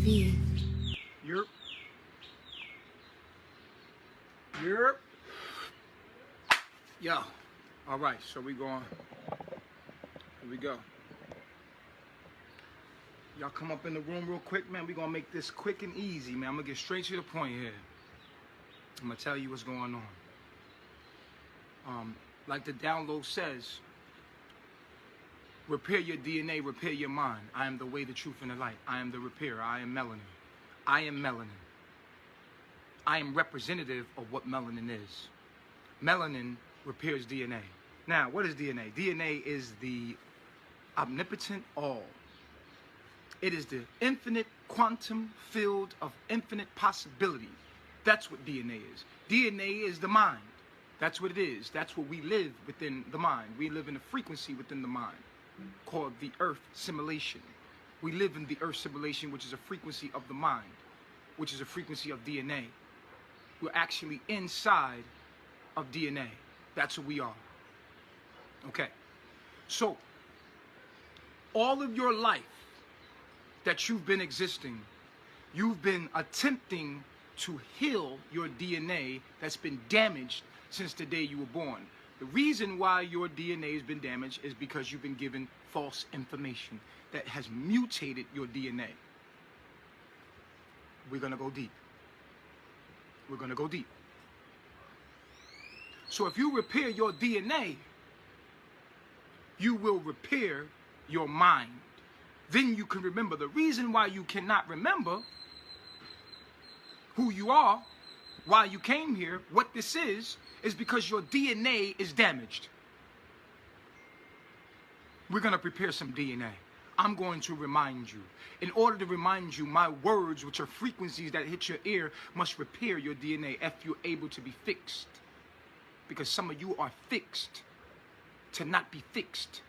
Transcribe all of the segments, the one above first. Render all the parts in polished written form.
TV. Yerp. Yerp. Yo. All right, so we going. Here we go. Y'all come up in the room real quick, man. We gonna make this quick and easy, man. I'm gonna get straight to the point here. I'm gonna tell you what's going on. Like the download says, repair your DNA, repair your mind. I am the way, the truth, and the light. I am the repairer. I am melanin. I am melanin. I am representative of what melanin is. Melanin repairs DNA. Now, what is DNA? DNA is the omnipotent all. It is the infinite quantum field of infinite possibility. That's what DNA is. DNA is the mind. That's what it is. That's what we live within the mind. We live in a frequency within the mind called the earth simulation. We live in the earth simulation, which is a frequency of the mind, which is a frequency of DNA. We're actually inside of DNA. That's who we are. Okay. So, all of your life that you've been existing, you've been attempting to heal your DNA that's been damaged since the day you were born. The reason why your DNA has been damaged is because you've been given false information that has mutated your DNA. We're going to go deep. We're going to go deep. So if you repair your DNA, you will repair your mind. Then you can remember. The reason why you cannot remember who you are, why you came here, what this is because your DNA is damaged. We're going to prepare some DNA. I'm going to remind you. In order to remind you, my words, which are frequencies that hit your ear, must repair your DNA if you're able to be fixed. Because some of you are fixed to not be fixed.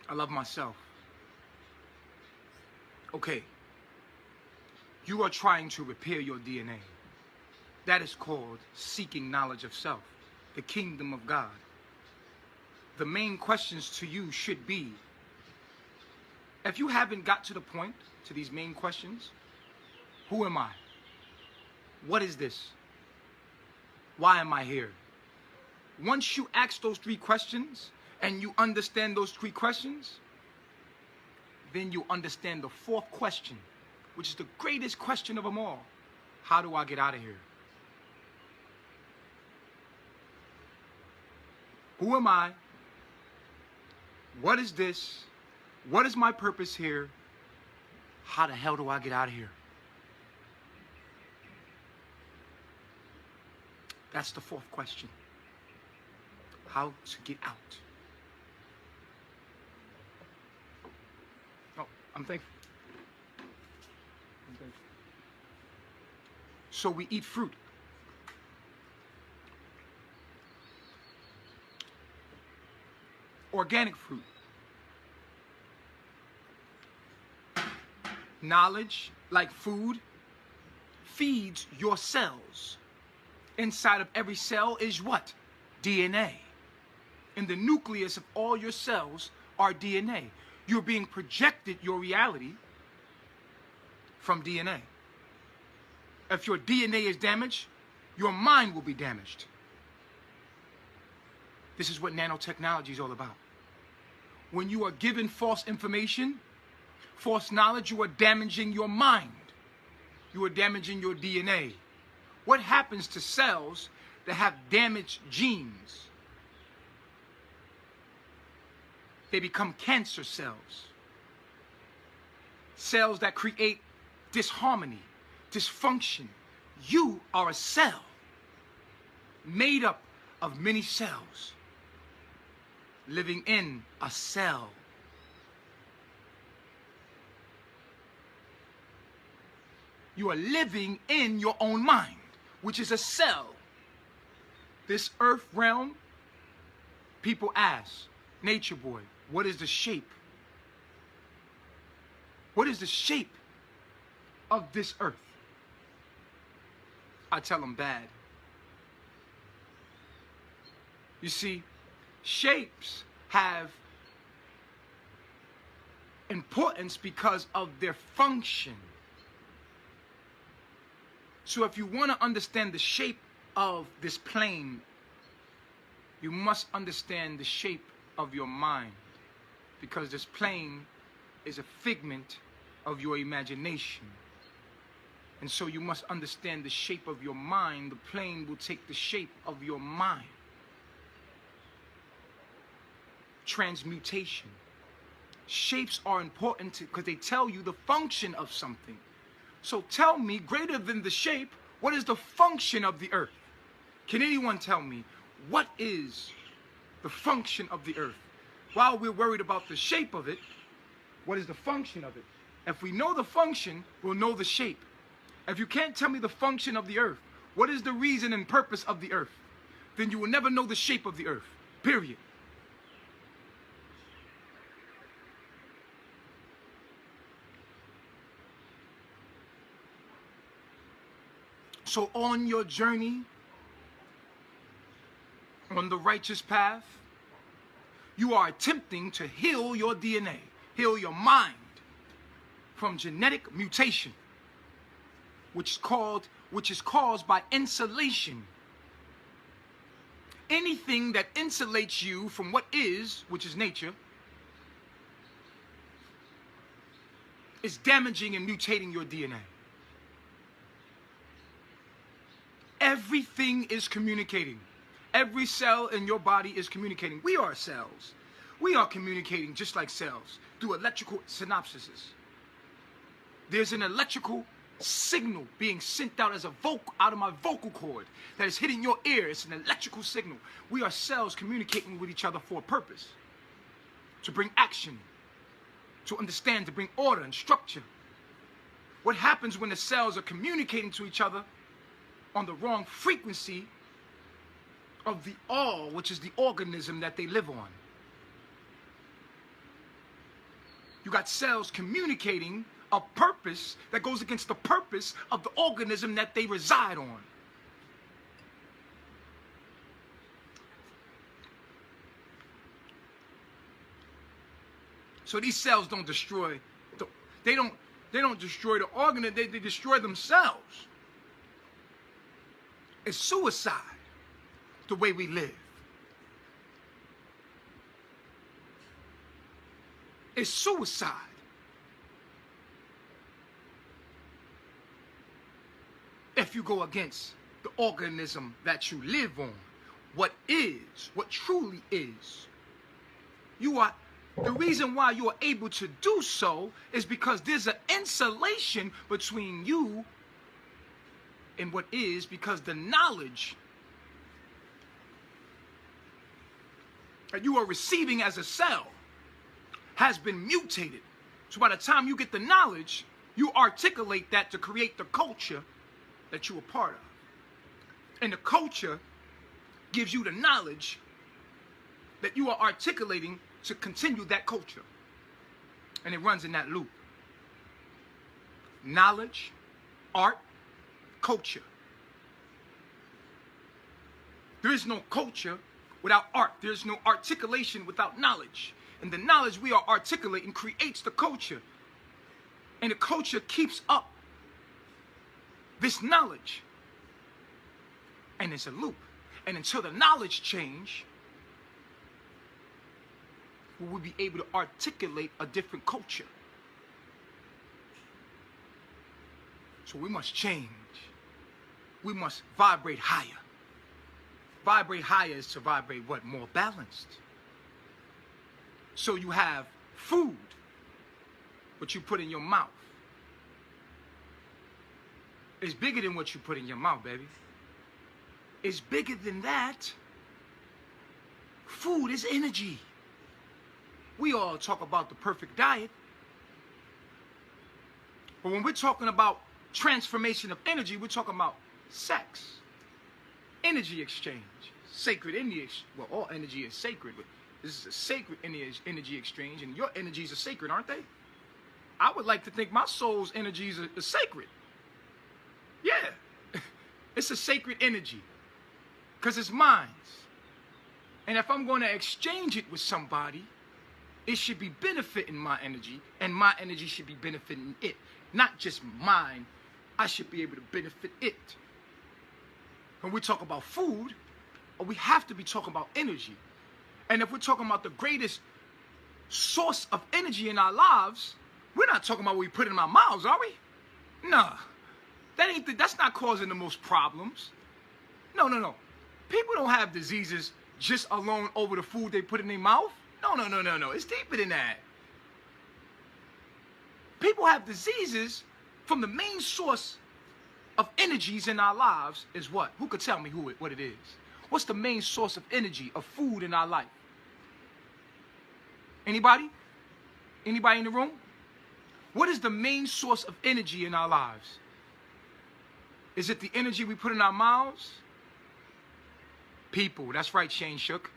I love myself. Okay. You are trying to repair your DNA. That is called seeking knowledge of self, the kingdom of God. The main questions to you should be, if you haven't got to the point, to these main questions, who am I? What is this? Why am I here? Once you ask those three questions and you understand those three questions, then you understand the fourth question, which is the greatest question of them all. How do I get out of here? Who am I? What is this? What is my purpose here? How the hell do I get out of here? That's the fourth question. How to get out. Oh, I'm thankful. So we eat fruit. Organic fruit. Knowledge, like food, feeds your cells. Inside of every cell is what? DNA. In the nucleus of all your cells are DNA. You're being projected your reality from DNA. If your DNA is damaged, your mind will be damaged. This is what nanotechnology is all about. When you are given false information, false knowledge, you are damaging your mind. You are damaging your DNA. What happens to cells that have damaged genes? They become cancer cells. Cells that create disharmony, dysfunction. You are a cell made up of many cells living in a cell. You are living in your own mind, which is a cell. This earth realm, people ask, Nature Boy, what is the shape? What is the shape of this earth? I tell them bad. You see, shapes have importance because of their function. So if you want to understand the shape of this plane, you must understand the shape of your mind, because this plane is a figment of your imagination. And so you must understand the shape of your mind. The plane will take the shape of your mind. Transmutation. Shapes are important because they tell you the function of something. So tell me, greater than the shape, what is the function of the earth? Can anyone tell me what is the function of the earth? While we're worried about the shape of it, what is the function of it? If we know the function, we'll know the shape. If you can't tell me the function of the earth, what is the reason and purpose of the earth, then you will never know the shape of the earth, period. So on your journey, on the righteous path, you are attempting to heal your DNA, heal your mind from genetic mutation, which is caused by insulation. Anything that insulates you from what is, which is nature, is damaging and mutating your DNA. Everything is communicating. Every cell in your body is communicating. We are cells. We are communicating just like cells through electrical synapses. There's an electrical signal being sent out as out of my vocal cord that is hitting your ear. It's an electrical signal. We are cells communicating with each other for a purpose. To bring action, to understand, to bring order and structure. What happens when the cells are communicating to each other on the wrong frequency of the all, which is the organism that they live on? You got cells communicating a purpose that goes against the purpose of the organism that they reside on. So these cells don't destroy, they don't destroy the organism, they destroy themselves. It's suicide, the way we live. It's suicide. If you go against the organism that you live on, what truly is. The reason why you are able to do so is because there's an insulation between you and what is, because the knowledge that you are receiving as a cell has been mutated. So by the time you get the knowledge, you articulate that to create the culture that you are part of. And the culture gives you the knowledge that you are articulating to continue that culture. And it runs in that loop. Knowledge, art, culture. There is no culture without art. There is no articulation without knowledge. And the knowledge we are articulating creates the culture. And the culture keeps up this knowledge. And it's a loop. And until the knowledge change, we will be able to articulate a different culture. So we must change. We must vibrate higher. Vibrate higher is to vibrate what? More balanced. So you have food, what you put in your mouth. It's bigger than what you put in your mouth, baby. It's bigger than that. Food is energy. We all talk about the perfect diet. But when we're talking about transformation of energy, we're talking about sex. Energy exchange. Sacred energy. Well, all energy is sacred, but this is a sacred energy exchange, and your energies are sacred, aren't they? I would like to think my soul's energies are sacred. Yeah. It's a sacred energy. Because it's mine. And if I'm going to exchange it with somebody, it should be benefiting my energy, and my energy should be benefiting it. Not just mine, I should be able to benefit it. When we talk about food, we have to be talking about energy. And if we're talking about the greatest source of energy in our lives, we're not talking about what we put in our mouths, are we? Nah. That's not causing the most problems. No. People don't have diseases just alone over the food they put in their mouth. No. It's deeper than that. People have diseases from the main source of energies in our lives is what? Who could tell me what it is? What's the main source of energy, of food in our life? Anybody? Anybody in the room? What is the main source of energy in our lives? Is it the energy we put in our mouths? People. That's right, Shane Shook.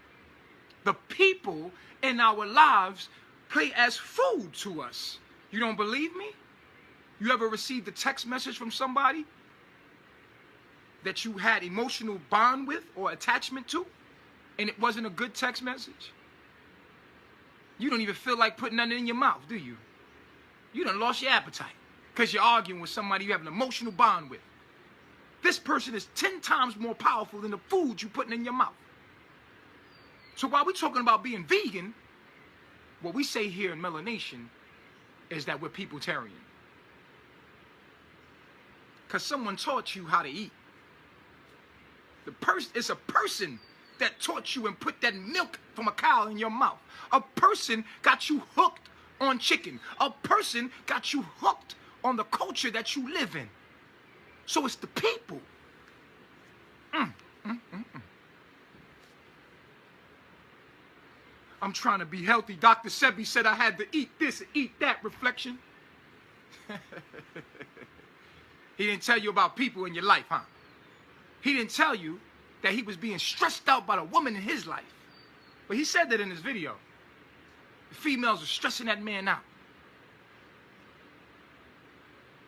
The people in our lives play as food to us. You don't believe me? You ever received a text message from somebody that you had emotional bond with or attachment to, and it wasn't a good text message? You don't even feel like putting nothing in your mouth, do you? You done lost your appetite because you're arguing with somebody you have an emotional bond with. This person is 10 times more powerful than the food you're putting in your mouth. So while we're talking about being vegan, what we say here in Melanation is that we're peopletarian. Because someone taught you how to eat. It's a person that taught you and put that milk from a cow in your mouth. A person got you hooked on chicken. A person got you hooked on the culture that you live in. So it's the people. I'm trying to be healthy. Dr. Sebi said I had to eat this and eat that. Reflection. He didn't tell you about people in your life, huh? He didn't tell you that he was being stressed out by the woman in his life. But he said that in his video. The females are stressing that man out.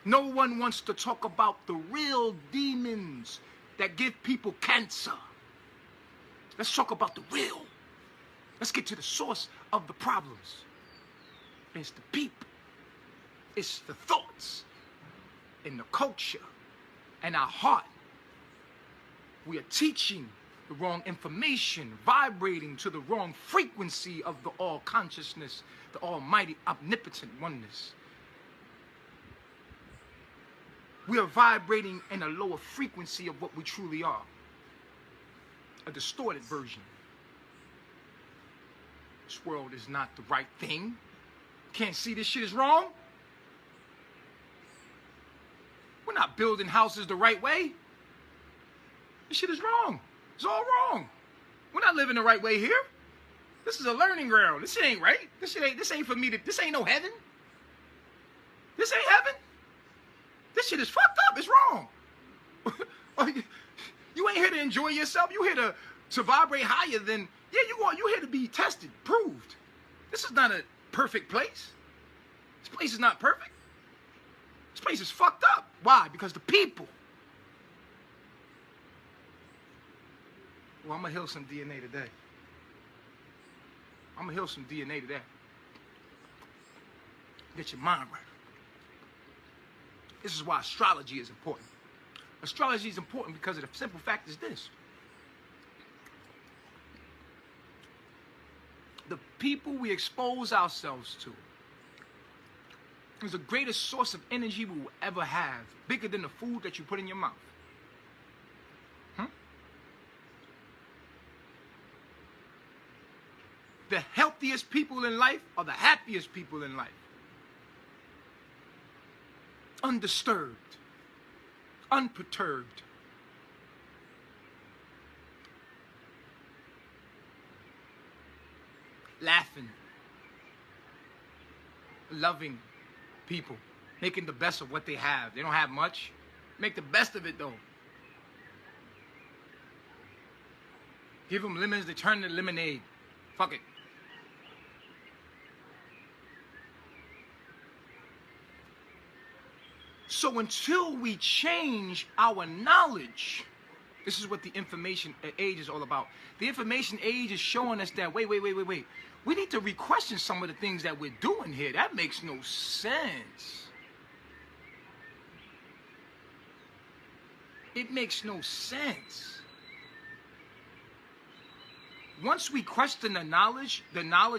No one wants to talk about the real demons that give people cancer. Let's talk about the real. Let's get to the source of the problems. It's the people. It's the thoughts and the culture and our heart. We are teaching the wrong information, vibrating to the wrong frequency of the all-consciousness, the almighty, omnipotent oneness. We are vibrating in a lower frequency of what we truly are. A distorted version. This world is not the right thing. Can't see this shit is wrong. We're not building houses the right way. This shit is wrong. It's all wrong. We're not living the right way here. This is a learning ground. This shit ain't right. This ain't for me to, this ain't no heaven. This ain't heaven. This shit is fucked up. It's wrong. You ain't here to enjoy yourself. You here to vibrate higher than, yeah, you here to be tested, proved. This is not a perfect place. This place is not perfect. This place is fucked up. Why? Because the people. Well, I'm going to heal some DNA today. I'm going to heal some DNA today. Get your mind right. This is why astrology is important. Astrology is important because of the simple fact is this. The people we expose ourselves to is the greatest source of energy we will ever have, bigger than the food that you put in your mouth. The healthiest people in life are the happiest people in life. Undisturbed, unperturbed. Laughing, loving people, making the best of what they have. They don't have much. Make the best of it though. Give them lemons, they turn to lemonade. Fuck it. So until we change our knowledge This is what the information age is all about. The information age is showing us that, wait. We need to re-question some of the things that we're doing here. That makes no sense. It makes no sense. Once we question the knowledge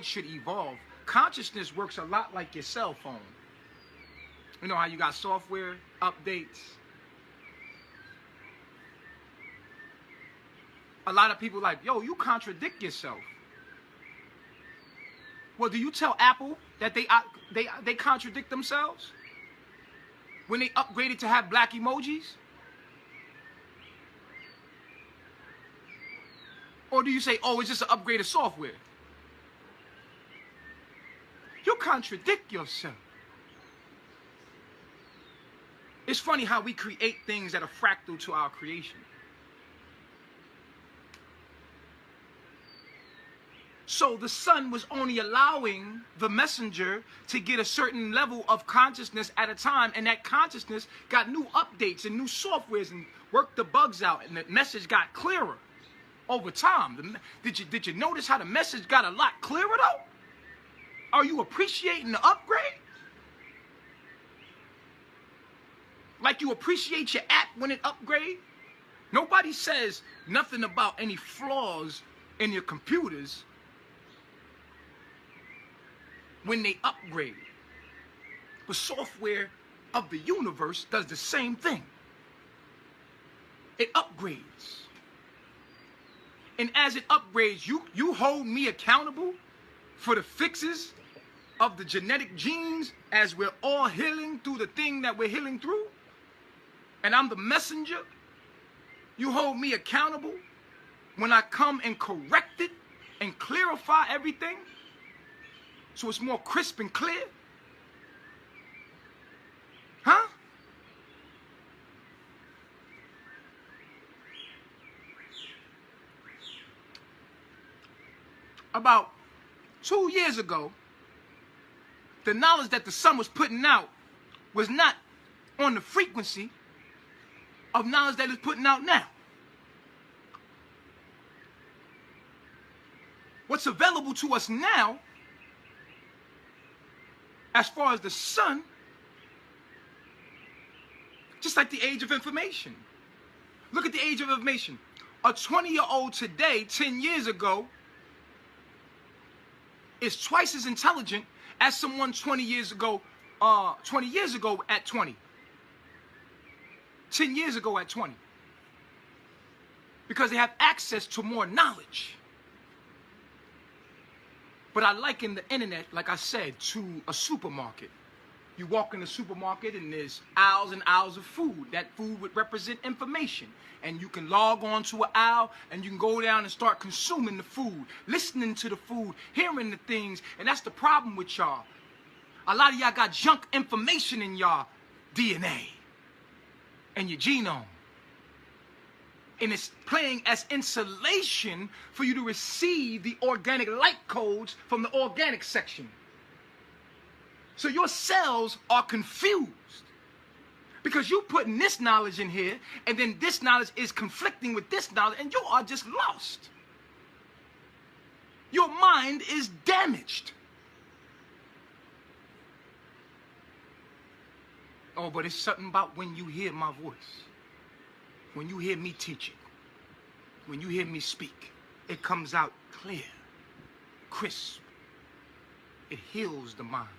should evolve. Consciousness works a lot like your cell phone. You know how you got software updates? A lot of people like, yo, you contradict yourself. Well, do you tell Apple that they contradict themselves when they upgraded to have black emojis? Or do you say, oh, it's just an upgrade of software? You contradict yourself. It's funny how we create things that are fractal to our creation. So the sun was only allowing the messenger to get a certain level of consciousness at a time, and that consciousness got new updates and new softwares and worked the bugs out, and the message got clearer over time. Did you notice how the message got a lot clearer though? Are you appreciating the upgrade? Like you appreciate your app when it upgrades? Nobody says nothing about any flaws in your computers when they upgrade. The software of the universe does the same thing. It upgrades. And as it upgrades, you hold me accountable for the fixes of the genetic genes as we're all healing through the thing that we're healing through. And I'm the messenger. You hold me accountable when I come and correct it and clarify everything so it's more crisp and clear. Huh? About 2 years ago, the knowledge that the sun was putting out was not on the frequency of knowledge that it's putting out now. What's available to us now, as far as the sun, just like the age of information. Look at the age of information. A 20-year-old today, 10 years ago, is twice as intelligent as someone 20 years ago at 20. 10 years ago at 20. Because they have access to more knowledge. But I liken the internet, like I said, to a supermarket. You walk in the supermarket and there's aisles and aisles of food. That food would represent information. And you can log on to an aisle and you can go down and start consuming the food, listening to the food, hearing the things. And that's the problem with y'all. A lot of y'all got junk information in y'all DNA and your genome. And it's playing as insulation for you to receive the organic light codes from the organic section. So your cells are confused because you're putting this knowledge in here and then this knowledge is conflicting with this knowledge and you are just lost. Your mind is damaged. Oh, but it's something about when you hear my voice. When you hear me teaching, when you hear me speak, it comes out clear, crisp. It heals the mind.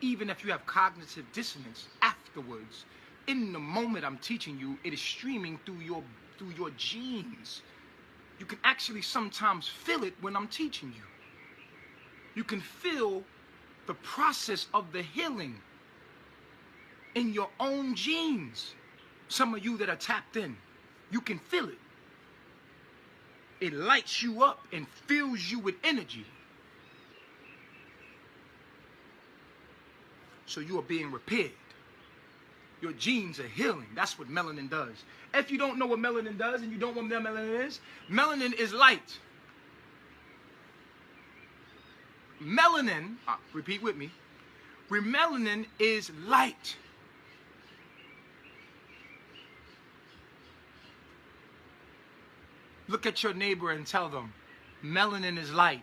Even if you have cognitive dissonance afterwards, in the moment I'm teaching you, it is streaming through your genes. You can actually sometimes feel it when I'm teaching you. You can feel the process of the healing in your own genes. Some of you that are tapped in, you can feel it. It lights you up and fills you with energy. So you are being repaired. Your genes are healing. That's what melanin does. If you don't know what melanin does and you don't know what melanin is light. Melanin, repeat with me, melanin is light. Look at your neighbor and tell them, melanin is light.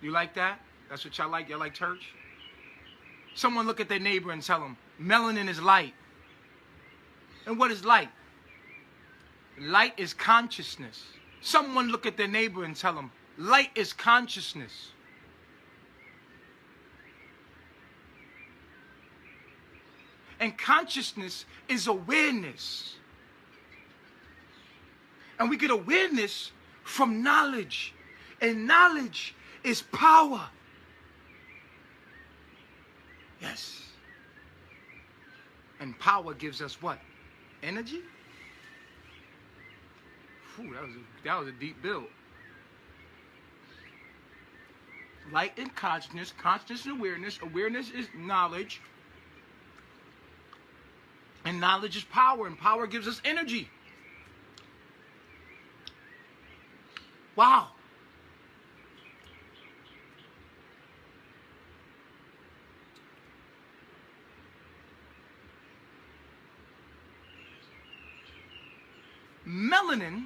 You like that? That's what y'all like? Y'all like church? Someone look at their neighbor and tell them, melanin is light. And what is light? Light is consciousness. Someone look at their neighbor and tell them, light is consciousness. And consciousness is awareness. And we get awareness from knowledge. And knowledge is power. Yes. And power gives us what? Energy? Whew, that was a deep build. Light and consciousness. Consciousness and awareness. Awareness is knowledge. And knowledge is power. And power gives us energy. Wow. Melanin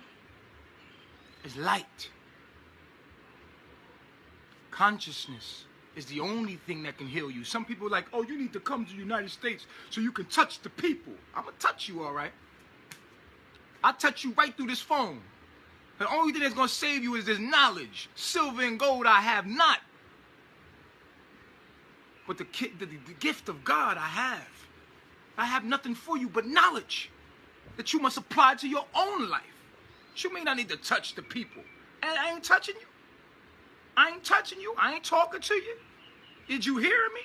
is light. Consciousness is the only thing that can heal you. Some people are like, oh, you need to come to the United States so you can touch the people. I'm going to touch you, all right? I'll touch you right through this phone. The only thing that's going to save you is this knowledge. Silver and gold I have not. But the gift of God I have. I have nothing for you but knowledge that you must apply to your own life. You may not need to touch the people. And I ain't touching you. I ain't touching you. I ain't talking to you. Did you hear me?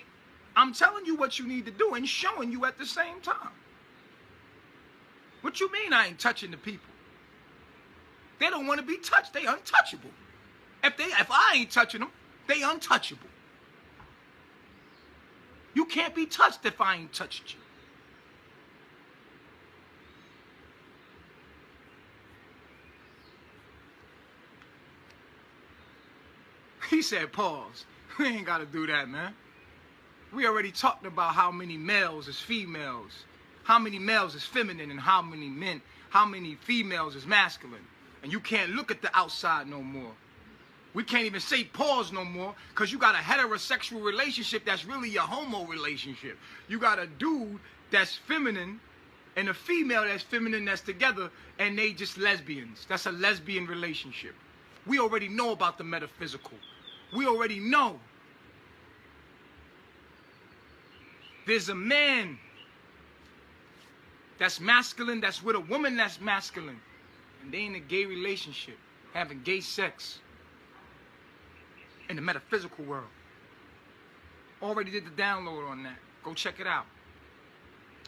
I'm telling you what you need to do and showing you at the same time. What you mean I ain't touching the people? They don't want to be touched. They untouchable. If I ain't touching them, they untouchable. You can't be touched if I ain't touched you. He said, pause. We ain't got to do that, man. We already talked about how many males is females, how many males is feminine, and how many females is masculine. And you can't look at the outside no more. We can't even say pause no more because you got a heterosexual relationship that's really a homo relationship. You got a dude that's feminine and a female that's feminine that's together and they just lesbians. That's a lesbian relationship. We already know about the metaphysical. We already know. There's a man that's masculine that's with a woman that's masculine. And they in a gay relationship, having gay sex in the metaphysical world. Already did the download on that. Go check it out.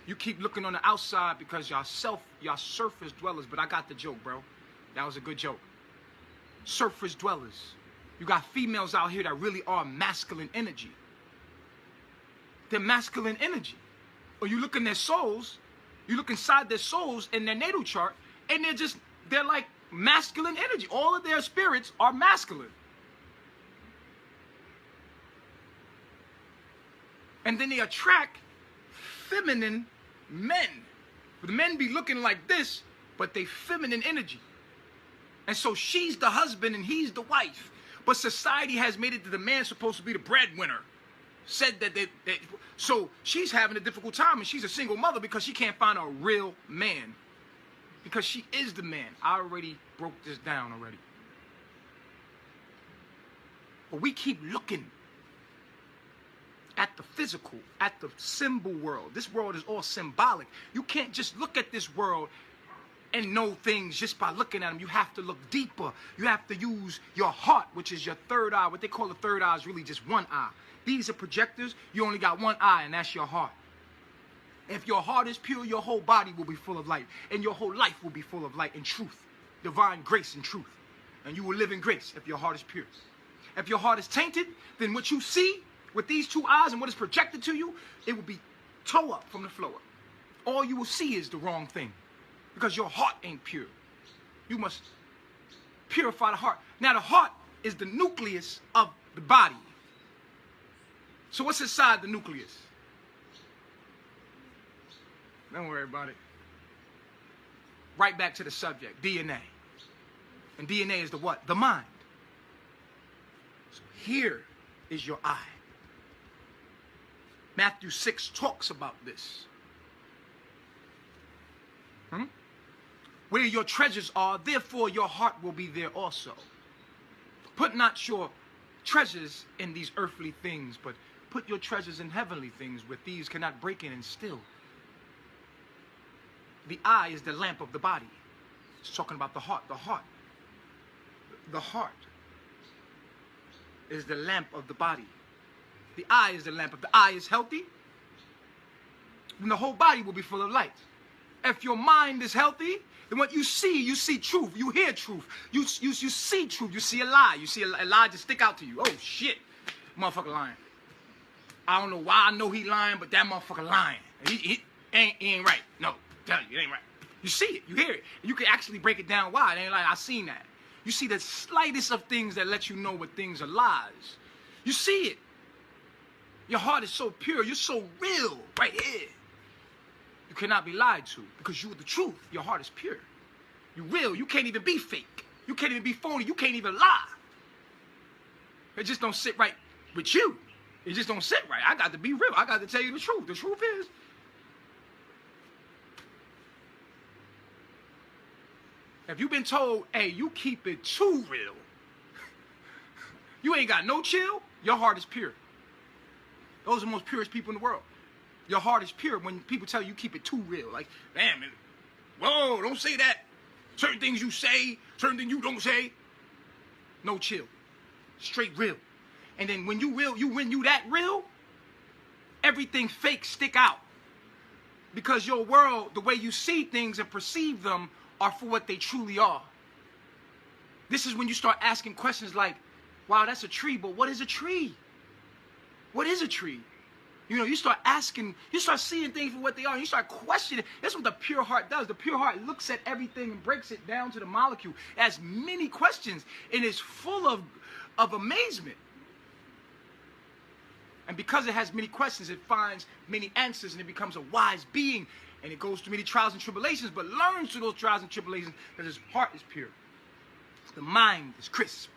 You keep looking on the outside because y'all surface dwellers, but I got the joke, bro. That was a good joke. Surface dwellers. You got females out here that really are masculine energy. They're masculine energy. Or you look in their souls, you look inside their souls in their natal chart, and they're like masculine energy. All of their spirits are masculine. And then they attract feminine men. The men be looking like this, but they feminine energy. And so she's the husband and he's the wife. But society has made it that the man's supposed to be the breadwinner. Said that so she's having a difficult time and she's a single mother because she can't find a real man. Because she is the man. I already broke this down already. But we keep looking at the physical, at the symbol world. This world is all symbolic. You can't just look at this world and know things just by looking at them. You have to look deeper. You have to use your heart, which is your third eye. What they call the third eye is really just one eye. These are projectors. You only got one eye, and that's your heart. If your heart is pure, your whole body will be full of light. And your whole life will be full of light and truth. Divine grace and truth. And you will live in grace if your heart is pure. If your heart is tainted, then what you see with these two eyes and what is projected to you, it will be toe up from the floor. All you will see is the wrong thing. Because your heart ain't pure. You must purify the heart. Now the heart is the nucleus of the body. So what's inside the nucleus? Don't worry about it. Right back to the subject, DNA. And DNA is the what? The mind. So here is your eye. Matthew 6 talks about this. Where your treasures are, therefore your heart will be there also. Put not your treasures in these earthly things, but put your treasures in heavenly things, where thieves cannot break in and steal. The eye is the lamp of the body. It's talking about the heart. The heart is the lamp of the body. The eye is the lamp. If the eye is healthy, then the whole body will be full of light. If your mind is healthy, then what you see truth. You hear truth. You see truth. You see a lie. You see a lie just stick out to you. Oh, shit. Motherfucker lying. I don't know why I know he lying, but that motherfucker lying. He ain't right. No, tell you, it ain't right. You see it. You hear it. You can actually break it down why. It ain't like, I seen that. You see the slightest of things that let you know what things are lies. You see it. Your heart is so pure. You're so real right here. You cannot be lied to because you are the truth. Your heart is pure. You're real. You can't even be fake. You can't even be phony. You can't even lie. It just don't sit right with you. It just don't sit right. I got to be real. I got to tell you the truth. The truth is, if you've been told, hey, you keep it too real, you ain't got no chill, your heart is pure. Those are the most purest people in the world. Your heart is pure when people tell you keep it too real. Like, damn, man, whoa, don't say that. Certain things you say, certain things you don't say. No chill. Straight real. And then when you that real, everything fake stick out. Because your world, the way you see things and perceive them, are for what they truly are. This is when you start asking questions like, wow, that's a tree, but what is a tree? What is a tree? You know, you start asking, you start seeing things for what they are, and you start questioning. That's what the pure heart does. The pure heart looks at everything and breaks it down to the molecule. It has many questions, and is full of amazement. And because it has many questions, it finds many answers, and it becomes a wise being. And it goes through many trials and tribulations, but learns through those trials and tribulations that his heart is pure. The mind is crisp.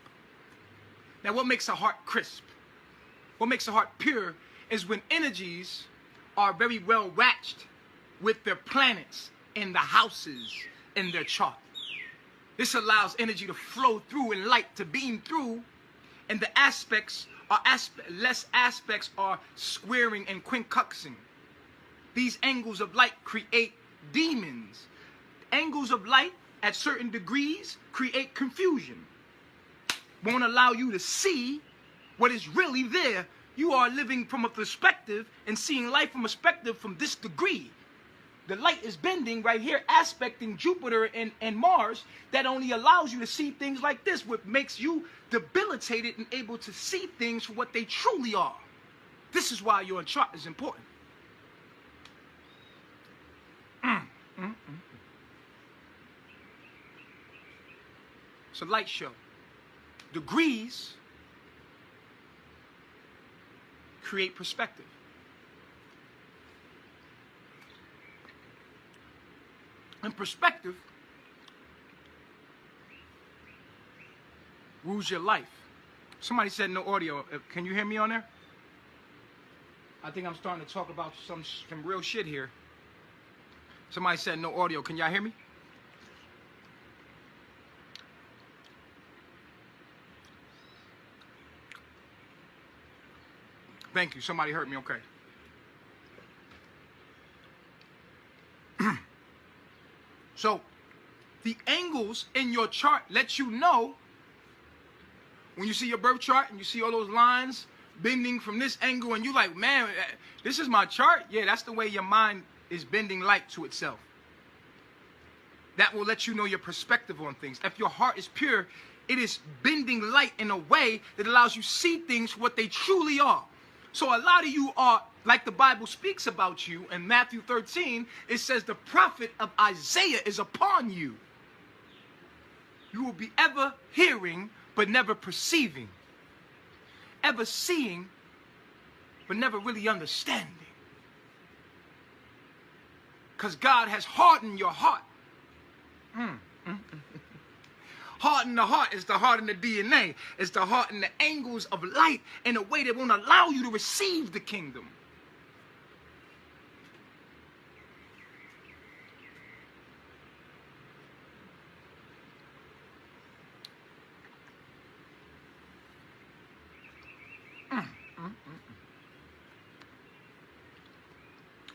Now, what makes a heart crisp? What makes a heart pure is when energies are very well matched with their planets and the houses in their chart. This allows energy to flow through and light to beam through, and the less aspects are squaring and quincunxing. These angles of light create demons. Angles of light at certain degrees create confusion. Won't allow you to see what is really there. You are living from a perspective and seeing life from a perspective from this degree. The light is bending right here, aspecting Jupiter and Mars. That only allows you to see things like this, what makes you debilitated and able to see things for what they truly are. This is why your chart is important. It's a light show. Degrees create perspective. And perspective rules your life. Somebody said no audio. Can you hear me on there? I think I'm starting to talk about some real shit here. Somebody said no audio. Can y'all hear me? Thank you. Somebody heard me. Okay. So, the angles in your chart let you know when you see your birth chart and you see all those lines bending from this angle and you're like, man, this is my chart? Yeah, that's the way your mind is bending light to itself. That will let you know your perspective on things. If your heart is pure, it is bending light in a way that allows you to see things for what they truly are. So a lot of you are, like the Bible speaks about you in Matthew 13, it says the prophet of Isaiah is upon you. You will be ever hearing, but never perceiving. Ever seeing, but never really understanding. Because God has hardened your heart. Harden the heart is to harden the DNA. It's to harden the angles of light in a way that won't allow you to receive the kingdom.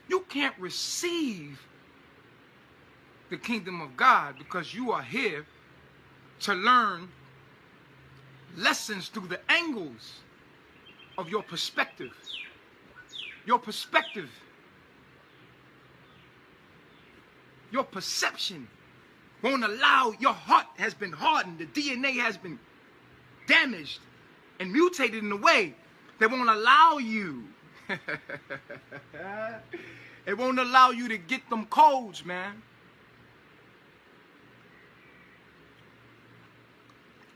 You can't receive the kingdom of God because you are here to learn lessons through the angles of your perspective. Your perspective. Your perception won't allow, your heart has been hardened, the DNA has been damaged and mutated in a way that won't allow you. It won't allow you to get them codes, man.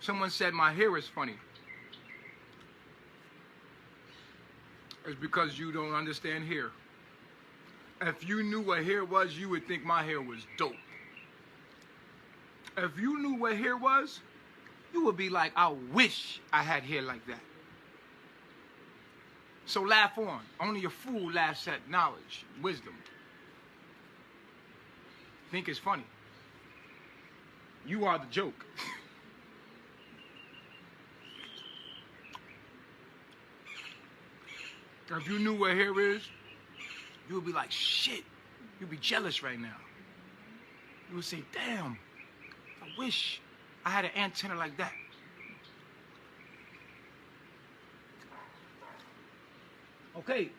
Someone said my hair is funny. It's because you don't understand hair. If you knew what hair was, you would think my hair was dope. If you knew what hair was, you would be like, I wish I had hair like that. So laugh on. Only a fool laughs at knowledge, wisdom. Think it's funny. You are the joke. If you knew what hair is, you would be like, shit. You'd be jealous right now. You would say, damn, I wish I had an antenna like that. Okay.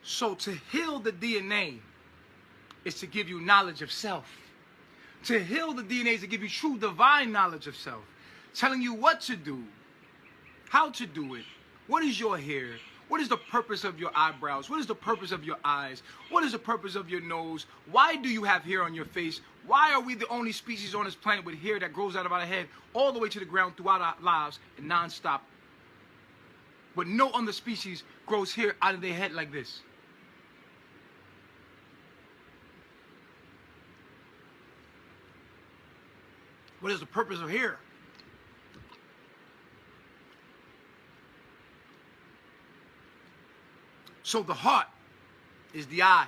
So to heal the DNA is to give you knowledge of self. To heal the DNA is to give you true divine knowledge of self. Telling you what to do, how to do it, what is your hair, what is the purpose of your eyebrows, what is the purpose of your eyes, what is the purpose of your nose, why do you have hair on your face, why are we the only species on this planet with hair that grows out of our head all the way to the ground throughout our lives and non-stop, but no other species grows hair out of their head like this. What is the purpose of hair? So the heart is the eye.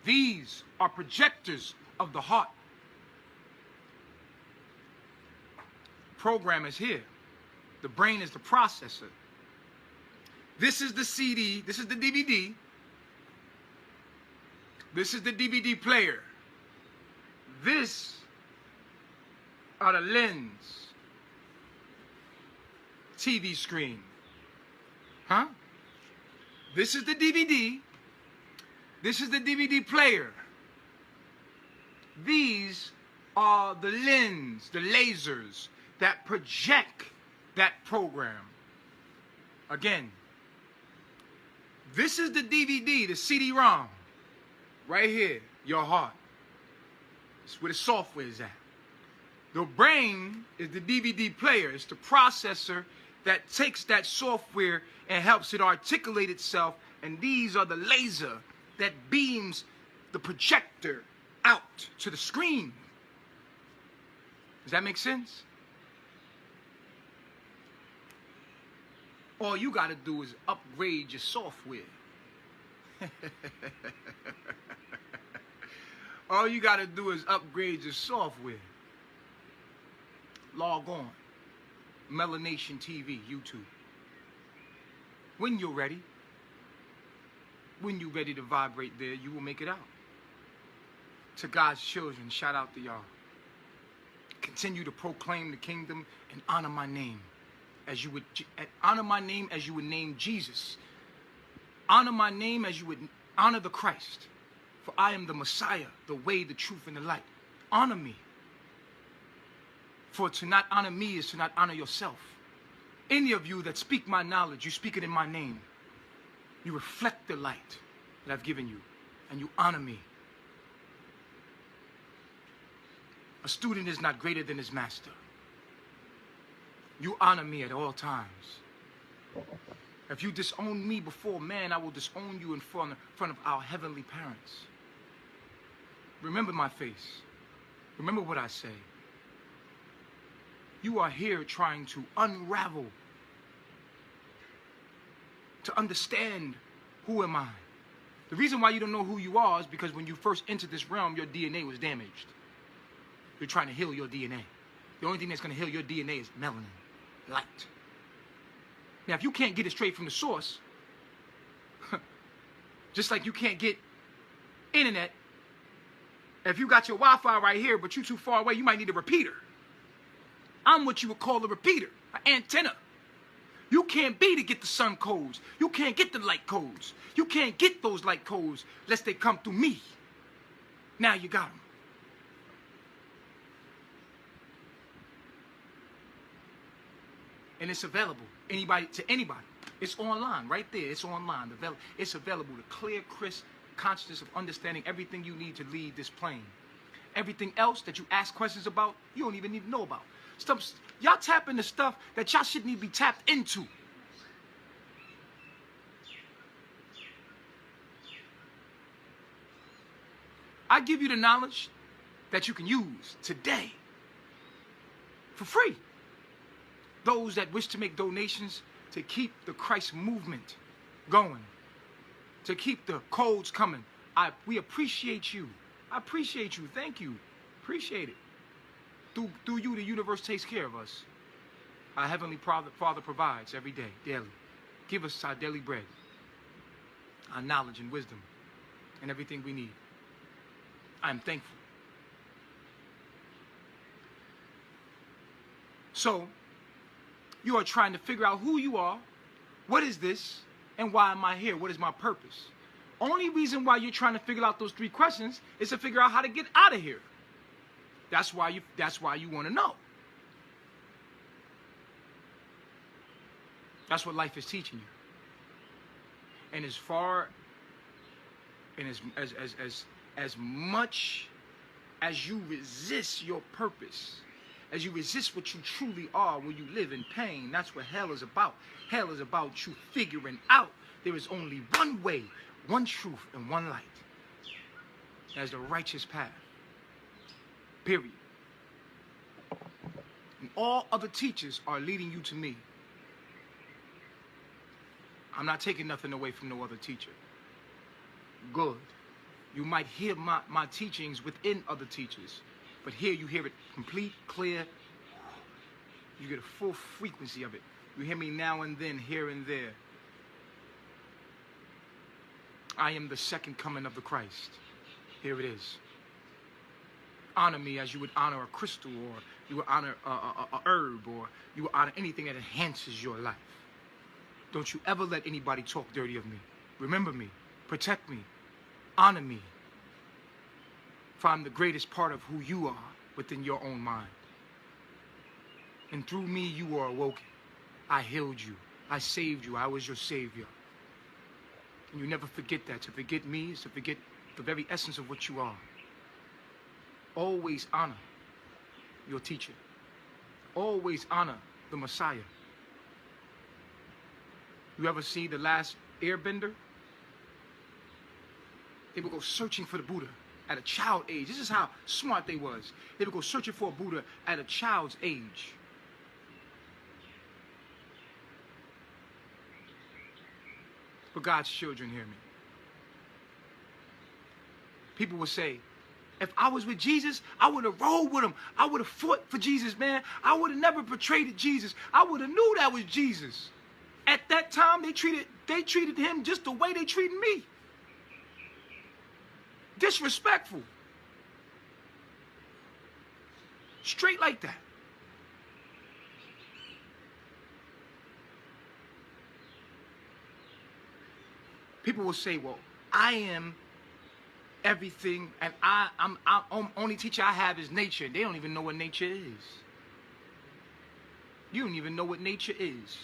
These are projectors of the heart. Program is here. The brain is the processor. This is the CD. This is the DVD. This is the DVD player. This are the lens. TV screen. Huh? This is the DVD. This is the DVD player. These are the lens, the lasers that project that program. Again, this is the DVD, the CD-ROM. Right here, your heart. It's where the software is at. The brain is the DVD player. It's the processor that takes that software and helps it articulate itself. And these are the laser that beams the projector out to the screen. Does that make sense? All you got to do is upgrade your software. All you got to do is upgrade your software. Log on. Melanation TV, YouTube. When you're ready, when you're ready to vibrate there, you will make it out. To God's children, shout out to y'all. Continue to proclaim the kingdom and honor my name as you would name Jesus. Honor my name as you would honor the Christ. For I am the Messiah, the way, the truth, and the light. Honor me. For to not honor me is to not honor yourself. Any of you that speak my knowledge, you speak it in my name. You reflect the light that I've given you, and you honor me. A student is not greater than his master. You honor me at all times. If you disown me before man, I will disown you in front of our heavenly parents. Remember my face. Remember what I say. You are here trying to unravel, to understand who am I. The reason why you don't know who you are is because when you first entered this realm, your DNA was damaged. You're trying to heal your DNA. The only thing that's going to heal your DNA is melanin, light. Now, if you can't get it straight from the source, just like you can't get internet, if you got your Wi-Fi right here, but you're too far away, you might need a repeater. I'm what you would call a repeater, an antenna. You can't be to get the sun codes. You can't get the light codes. You can't get those light codes unless they come through me. Now you got them. And it's available to anybody. It's online, right there. It's online. It's available to clear, crisp consciousness of understanding everything you need to lead this plane. Everything else that you ask questions about, you don't even need to know about. Y'all tap into stuff that y'all shouldn't even be tapped into. I give you the knowledge that you can use today for free. Those that wish to make donations to keep the Christ movement going, to keep the codes coming, we appreciate you. I appreciate you. Thank you. Appreciate it. Through you, the universe takes care of us. Our Heavenly Father provides every day, daily. Give us our daily bread, our knowledge and wisdom, and everything we need. I'm thankful. So, you are trying to figure out who you are, what is this, and why am I here? What is my purpose? Only reason why you're trying to figure out those 3 questions is to figure out how to get out of here. That's why you want to know. That's what life is teaching you. And as far and as much as you resist your purpose, as you resist what you truly are when you live in pain, that's what hell is about. Hell is about you figuring out there is only one way, one truth, and one light. As the righteous path. Period. And all other teachers are leading you to me. I'm not taking nothing away from no other teacher. Good. You might hear my teachings within other teachers, but here you hear it complete, clear. You get a full frequency of it. You hear me now and then, here and there. I am the second coming of the Christ. Here it is. Honor me as you would honor a crystal, or you would honor a herb, or you would honor anything that enhances your life. Don't you ever let anybody talk dirty of me. Remember me. Protect me. Honor me. For I'm the greatest part of who you are within your own mind. And through me, you are awoken. I healed you. I saved you. I was your savior. And you never forget that. To forget me is to forget the very essence of what you are. Always honor your teacher. Always honor the Messiah. You ever see The Last Airbender? They would go searching for the Buddha at a child age. This is how smart they was. They would go searching for a Buddha at a child's age. But God's children, hear me. People will say, if I was with Jesus, I would have rolled with him. I would have fought for Jesus, man. I would have never betrayed Jesus. I would have knew that was Jesus. At that time, they treated him just the way they treated me. Disrespectful. Straight like that. People will say, well, I am everything, and I'm only teacher I have is nature. They don't even know what nature is. You don't even know what nature is.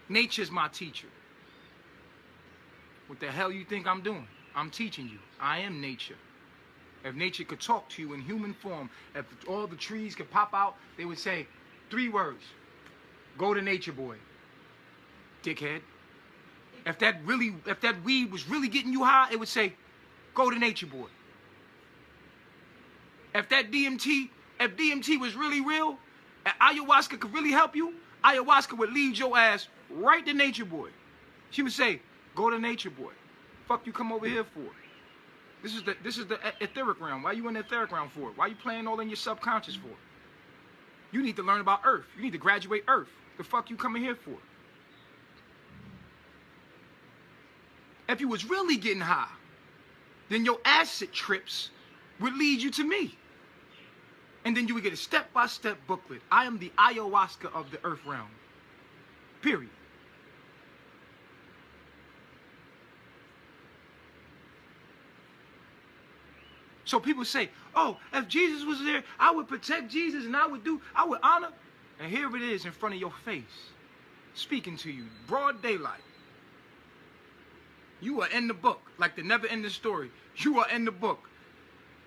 Nature's my teacher. What the hell you think I'm doing? I'm teaching you. I am nature. If nature could talk to you in human form, if all the trees could pop out, they would say 3 words. Go to nature, boy. dickhead. If that weed was really getting you high, it would say, go to Nature Boy. If DMT was really real, and ayahuasca could really help you, ayahuasca would lead your ass right to Nature Boy. She would say, go to Nature Boy. Fuck you come over here for? This is the etheric realm. Why you in the etheric realm for? Why you playing all in your subconscious for? You need to learn about Earth. You need to graduate Earth. The fuck you coming here for? If you was really getting high, then your acid trips would lead you to me. And then you would get a step-by-step booklet. I am the ayahuasca of the Earth realm. Period. So people say, oh, if Jesus was there, I would protect Jesus and I would honor. And here it is in front of your face, speaking to you, broad daylight. You are in the book, like the never-ending story. You are in the book.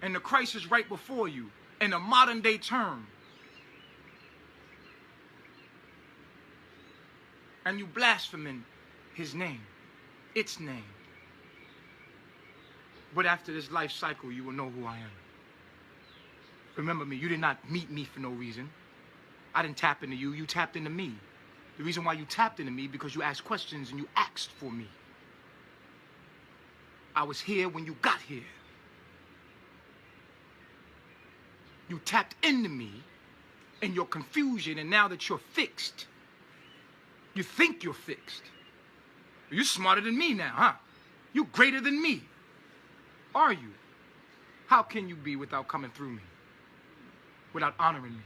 And the Christ is right before you, in a modern-day term. And you blaspheming his name, its name. But after this life cycle, you will know who I am. Remember me, you did not meet me for no reason. I didn't tap into you, you tapped into me. The reason why you tapped into me, because you asked questions and you asked for me. I was here when you got here. You tapped into me in your confusion, and now that you're fixed, you think you're fixed. You're smarter than me now, huh? You're greater than me. Are you? How can you be without coming through me? Without honoring me?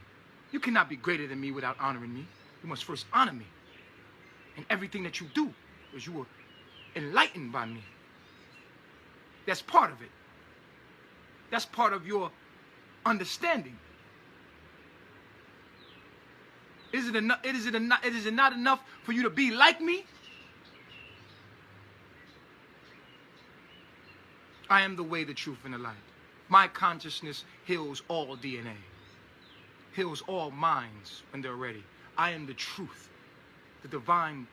You cannot be greater than me without honoring me. You must first honor me. And everything that you do, because you were enlightened by me. That's part of it. That's part of your understanding. Is it not enough for you to be like me? I am the way, the truth, and the light. My consciousness heals all DNA. Heals all minds when they're ready. I am the truth, the divine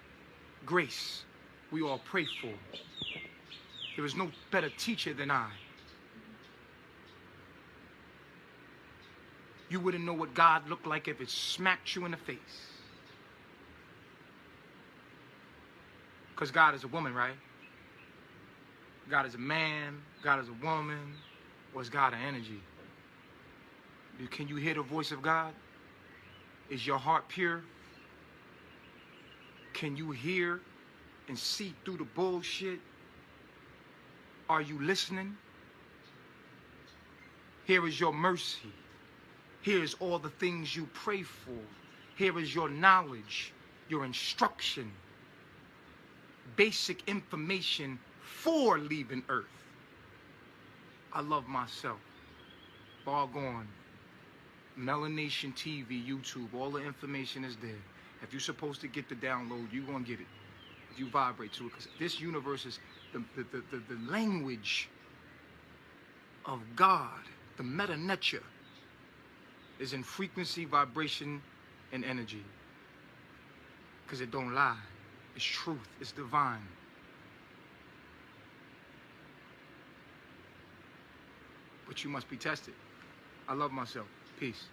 grace we all pray for. There is no better teacher than I. You wouldn't know what God looked like if it smacked you in the face. Because God is a woman, right? God is a man, God is a woman, or is God an energy? Can you hear the voice of God? Is your heart pure? Can you hear and see through the bullshit? Are you listening? Here is your mercy. Here is all the things you pray for. Here is your knowledge, your instruction, basic information for leaving Earth. I love myself. Bargone, Melanation TV, YouTube, all the information is there. If you're supposed to get the download, you're going to get it. If you vibrate to it, because this universe is the language of God, the meta nature, is in frequency, vibration, and energy. Because it don't lie. It's truth. It's divine. But you must be tested. I love myself. Peace.